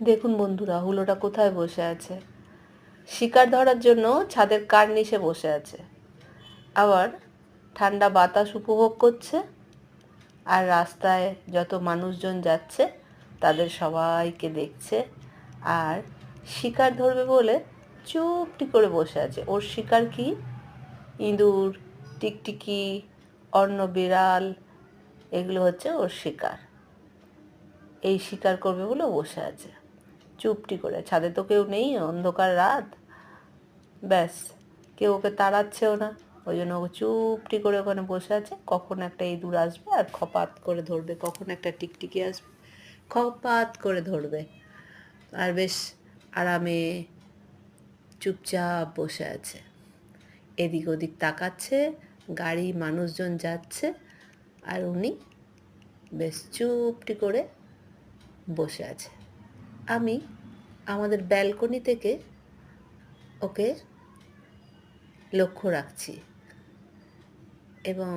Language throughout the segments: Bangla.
দেখুন বন্ধুরা, হুলোটা কোথায় বসে আছে। শিকার ধরার জন্য ছাদের কার্নিশে বসে আছে, আবার ঠান্ডা বাতাস উপভোগ করছে। আর রাস্তায় যত মানুষজন যাচ্ছে তাদের সবাইকে দেখছে, আর শিকার ধরবে বলে চুপটি করে বসে আছে। ওর শিকার কি? ইঁদুর, টিকটিকি, অন্য বিড়াল, এগুলো হচ্ছে ওর শিকার। এই শিকার করবে বলে বসে আছে চুপটি করে। ছাদে তো কেউ নেই, অন্ধকার রাত, ব্যাস কেউ ওকে তাড়াচ্ছেও না, ওই জন্য ও চুপটি করে ওখানে বসে আছে। কখন একটা ইঁদুর আসবে আর খপাত করে ধরবে, কখন একটা টিকটিকি আসবে খপাত করে ধরবে, আর বেশ আরামে চুপচাপ বসে আছে। এদিক ওদিক তাকাচ্ছে, গাড়ি মানুষজন যাচ্ছে, আর উনি বেশ চুপটি করে বসে আছে। আমি আমাদের ব্যালকনি থেকে ওকে লক্ষ্য রাখছি এবং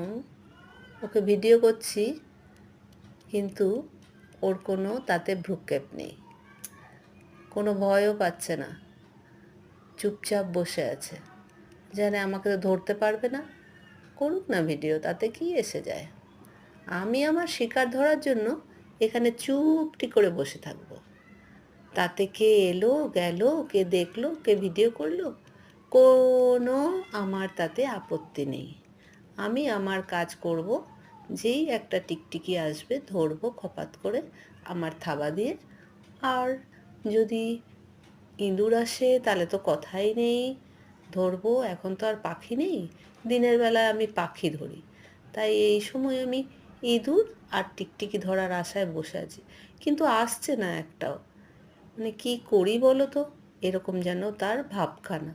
ওকে ভিডিও করছি, কিন্তু ওর কোনো তাতে ভ্রুক্ষেপ নেই, কোনো ভয়ও পাচ্ছে না, চুপচাপ বসে আছে। জানে আমাকে তো ধরতে পারবে না, করুক না ভিডিও, তাতে কি এসে যায়। আমি আমার শিকার ধরার জন্য এখানে চুপটি করে বসে থাকবো, তাতে কে এলো গেল, কে দেখলো, কে ভিডিও করলো, কোনো আমার তাতে আপত্তি নেই। আমি আমার কাজ করব, যেই একটা টিকটিকি আসবে ধরবো খপাত করে আমার থাবা দিয়ে। আর যদি ইঁদুর আসে তাহলে তো কথাই নেই, ধরবো। এখন তো আর পাখি নেই, দিনের বেলায় আমি পাখি ধরি, তাই এই সময় আমি ইঁদুর আর টিকটিকি ধরার আশায় বসে আছি, কিন্তু আসছে না একটাও। মানে কী করি বলো তো, এরকম যেন তার ভাবখানা।